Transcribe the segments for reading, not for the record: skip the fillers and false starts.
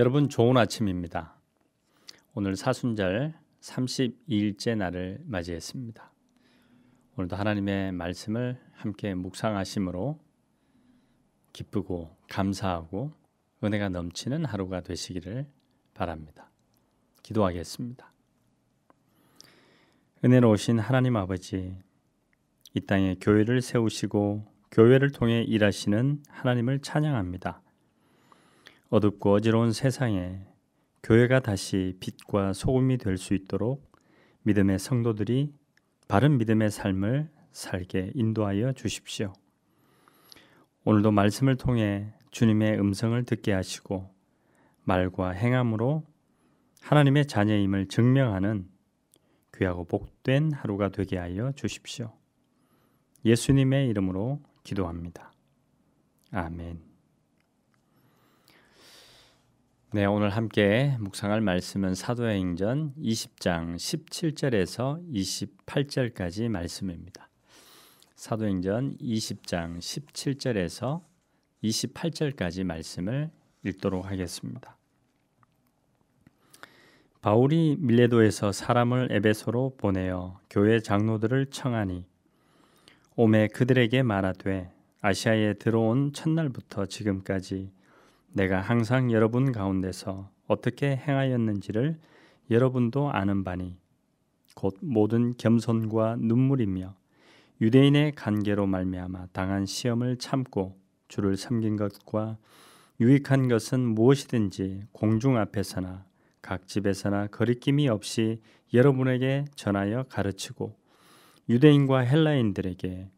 여러분 좋은 아침입니다. 오늘 사순절 32일째 날을 맞이했습니다. 오늘도 하나님의 말씀을 함께 묵상하심으로 기쁘고 감사하고 은혜가 넘치는 하루가 되시기를 바랍니다. 기도하겠습니다. 은혜로우신 하나님 아버지, 이 땅에 교회를 세우시고 교회를 통해 일하시는 하나님을 찬양합니다. 어둡고 어지러운 세상에 교회가 다시 빛과 소금이 될 수 있도록 믿음의 성도들이 바른 믿음의 삶을 살게 인도하여 주십시오. 오늘도 말씀을 통해 주님의 음성을 듣게 하시고 말과 행함으로 하나님의 자녀임을 증명하는 귀하고 복된 하루가 되게 하여 주십시오. 예수님의 이름으로 기도합니다. 아멘. 네, 오늘 함께 묵상할 말씀은 사도행전 20장 17절에서 28절까지 말씀입니다. 사도행전 20장 17절에서 28절까지 말씀을 읽도록 하겠습니다. 바울이 밀레도에서 사람을 에베소로 보내어 교회 장로들을 청하니 오매 그들에게 말하되 아시아에 들어온 첫날부터 지금까지 내가 항상 여러분 가운데서 어떻게 행하였는지를 여러분도 아는 바니 곧 모든 겸손과 눈물이며 유대인의 관계로 말미암아 당한 시험을 참고 주를 섬긴 것과 유익한 것은 무엇이든지 공중 앞에서나 각 집에서나 거리낌이 없이 여러분에게 전하여 가르치고 유대인과 헬라인들에게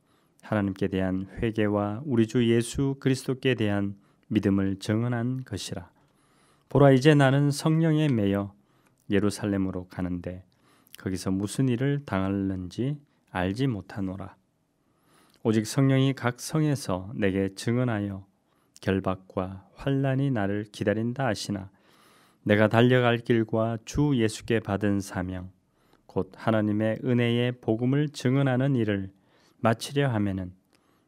하나님께 대한 회개와 우리 주 예수 그리스도께 대한 믿음을 증언한 것이라. 보라, 이제 나는 성령에 매여 예루살렘으로 가는데 거기서 무슨 일을 당할는지 알지 못하노라. 오직 성령이 각 성에서 내게 증언하여 결박과 환난이 나를 기다린다 하시나 내가 달려갈 길과 주 예수께 받은 사명 곧 하나님의 은혜의 복음을 증언하는 일을 마치려 하면은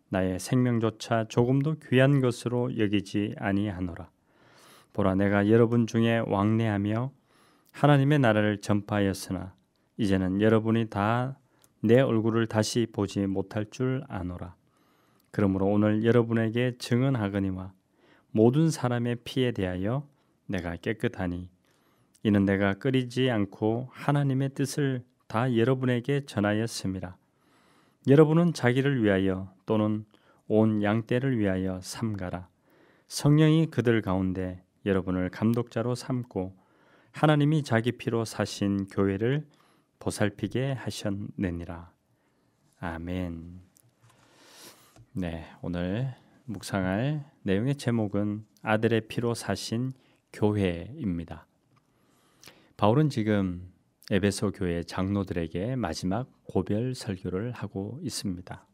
나의 생명조차 조금도 귀한 것으로 여기지 아니하노라. 보라, 내가 여러분 중에 왕래하며 하나님의 나라를 전파하였으나 이제는 여러분이 다 내 얼굴을 다시 보지 못할 줄 아노라. 그러므로 오늘 여러분에게 증언하거니와 모든 사람의 피에 대하여 내가 깨끗하니 이는 내가 끓이지 않고 하나님의 뜻을 다 여러분에게 전하였음이라. 여러분은 자기를 위하여 또는 온 양떼를 위하여 삼가라. 성령이 그들 가운데 여러분을 감독자로 삼고 하나님이 자기 피로 사신 교회를 보살피게 하셨느니라. 아멘. 네, 오늘 묵상할 내용의 제목은 아들의 피로 사신 교회입니다. 바울은 지금 에베소 교회 장로들에게 마지막 고별 설교를 하고 있습니다.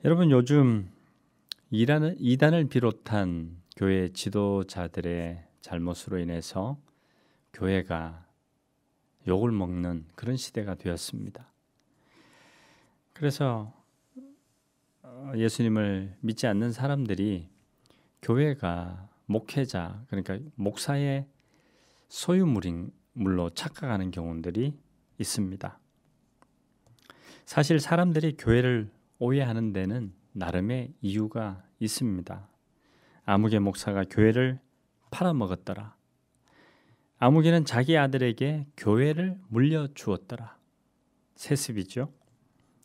여러분, 요즘 이단을 비롯한 교회 지도자들의 잘못으로 인해서 교회가 욕을 먹는 그런 시대가 되었습니다. 그래서 예수님을 믿지 않는 사람들이 교회가 목회자, 그러니까 목사의 소유물로 착각하는 경우들이 있습니다. 사실 사람들이 교회를 오해하는 데는 나름의 이유가 있습니다. 아무개 목사가 교회를 팔아먹었더라. 아무개는 자기 아들에게 교회를 물려주었더라. 세습이죠.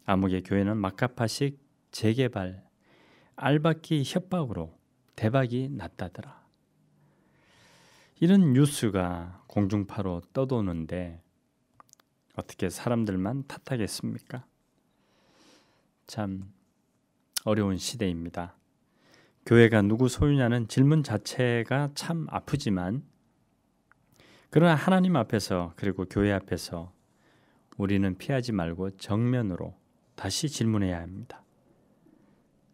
아무개 교회는 막가파식 재개발, 알박기 협박으로 대박이 났다더라. 이런 뉴스가 공중파로 떠도는데 어떻게 사람들만 탓하겠습니까? 참 어려운 시대입니다. 교회가 누구 소유냐는 질문 자체가 참 아프지만 그러나 하나님 앞에서 그리고 교회 앞에서 우리는 피하지 말고 정면으로 다시 질문해야 합니다.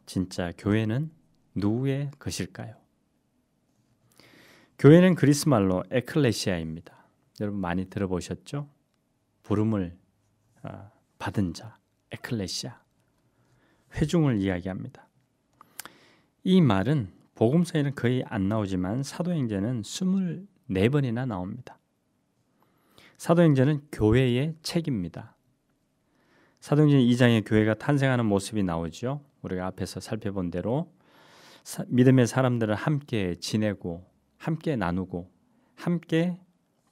진짜 교회는 누구의 것일까요? 교회는 그리스 말로 에클레시아입니다. 여러분 많이 들어보셨죠? 부름을 받은 자, 에클레시아. 회중을 이야기합니다. 이 말은 복음서에는 거의 안 나오지만 사도행전은 24번이나 나옵니다. 사도행전은 교회의 책입니다. 사도행전 2장에 교회가 탄생하는 모습이 나오죠. 우리가 앞에서 살펴본 대로 믿음의 사람들을 함께 지내고 함께 나누고 함께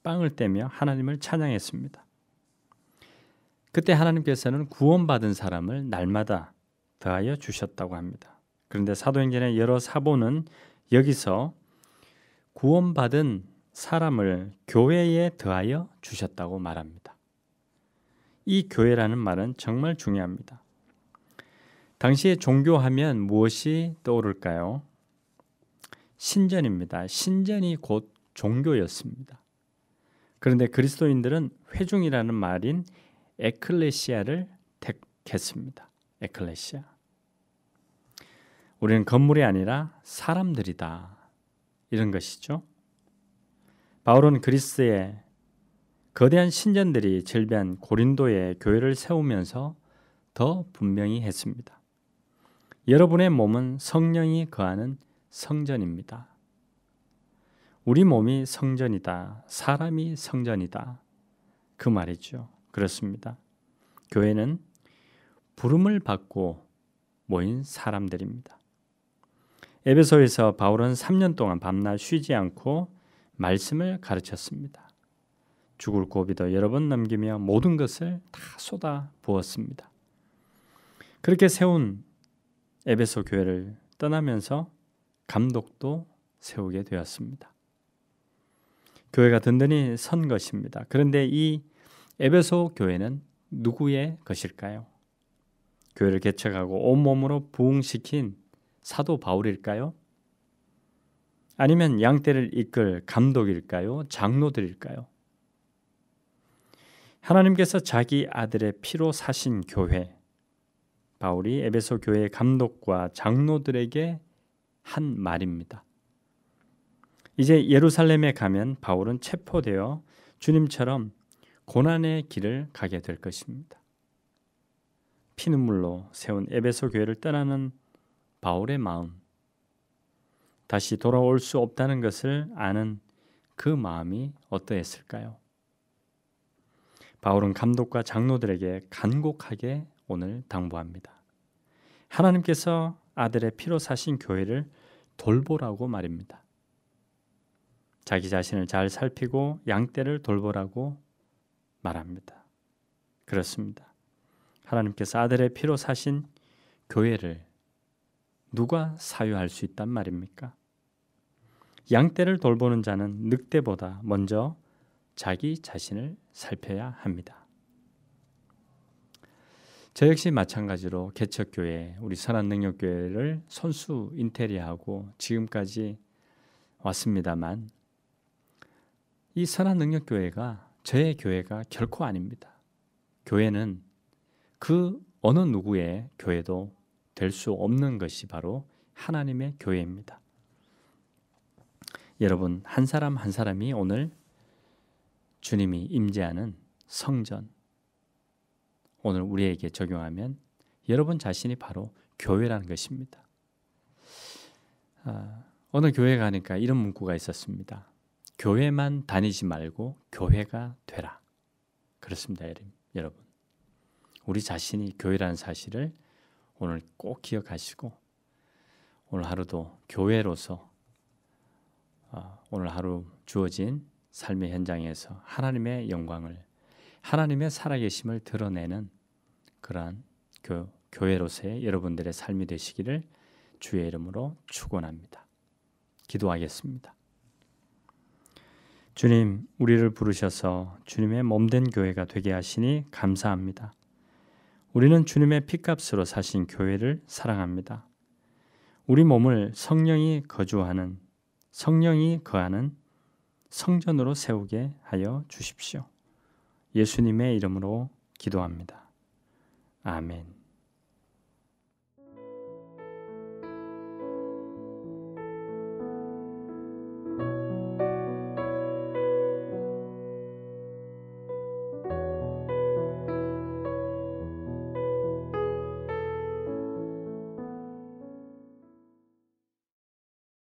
빵을 떼며 하나님을 찬양했습니다. 그때 하나님께서는 구원받은 사람을 날마다 더하여 주셨다고 합니다. 그런데 사도행전의 여러 사본은 여기서 구원받은 사람을 교회에 더하여 주셨다고 말합니다. 이 교회라는 말은 정말 중요합니다. 당시에 종교하면 무엇이 떠오를까요? 신전입니다. 신전이 곧 종교였습니다. 그런데 그리스도인들은 회중이라는 말인 에클레시아를 택했습니다. 에클레시아. 우리는 건물이 아니라 사람들이다. 이런 것이죠. 바울은 그리스의 거대한 신전들이 즐비한 고린도에 교회를 세우면서 더 분명히 했습니다. 여러분의 몸은 성령이 거하는 성전입니다. 우리 몸이 성전이다. 사람이 성전이다. 그 말이죠. 그렇습니다. 교회는 부름을 받고 모인 사람들입니다. 에베소에서 바울은 3년 동안 밤낮 쉬지 않고 말씀을 가르쳤습니다. 죽을 고비도 여러 번 넘기며 모든 것을 다 쏟아 부었습니다. 그렇게 세운 에베소 교회를 떠나면서 감독도 세우게 되었습니다. 교회가 든든히 선 것입니다. 그런데 이 에베소 교회는 누구의 것일까요? 교회를 개척하고 온몸으로 부흥시킨 사도 바울일까요? 아니면 양떼를 이끌 감독일까요? 장로들일까요? 하나님께서 자기 아들의 피로 사신 교회, 바울이 에베소 교회의 감독과 장로들에게 한 말입니다. 이제 예루살렘에 가면 바울은 체포되어 주님처럼 고난의 길을 가게 될 것입니다. 피눈물로 세운 에베소 교회를 떠나는 바울의 마음, 다시 돌아올 수 없다는 것을 아는 그 마음이 어떠했을까요? 바울은 감독과 장로들에게 간곡하게 오늘 당부합니다. 하나님께서 아들의 피로 사신 교회를 돌보라고 말입니다. 자기 자신을 잘 살피고 양떼를 돌보라고 말합니다. 그렇습니다. 하나님께서 아들의 피로 사신 교회를 누가 사유할 수 있단 말입니까? 양떼를 돌보는 자는 늑대보다 먼저 자기 자신을 살펴야 합니다. 저 역시 마찬가지로 개척교회, 우리 선한능력교회를 손수 인테리어하고 지금까지 왔습니다만 이 선한능력교회가 저의 교회가 결코 아닙니다. 교회는 그 어느 누구의 교회도 될 수 없는 것이 바로 하나님의 교회입니다. 여러분, 한 사람 한 사람이 오늘 주님이 임재하는 성전, 오늘 우리에게 적용하면 여러분 자신이 바로 교회라는 것입니다. 어느 교회 가니까 이런 문구가 있었습니다. 교회만 다니지 말고 교회가 되라. 그렇습니다, 여러분. 우리 자신이 교회라는 사실을 오늘 꼭 기억하시고 오늘 하루도 교회로서 오늘 하루 주어진 삶의 현장에서 하나님의 영광을, 하나님의 살아계심을 드러내는 그러한 교회로서의 여러분들의 삶이 되시기를 주의 이름으로 축원합니다. 기도하겠습니다. 주님, 우리를 부르셔서 주님의 몸된 교회가 되게 하시니 감사합니다. 우리는 주님의 피값으로 사신 교회를 사랑합니다. 우리 몸을 성령이 거하는 성전으로 세우게 하여 주십시오. 예수님의 이름으로 기도합니다. 아멘.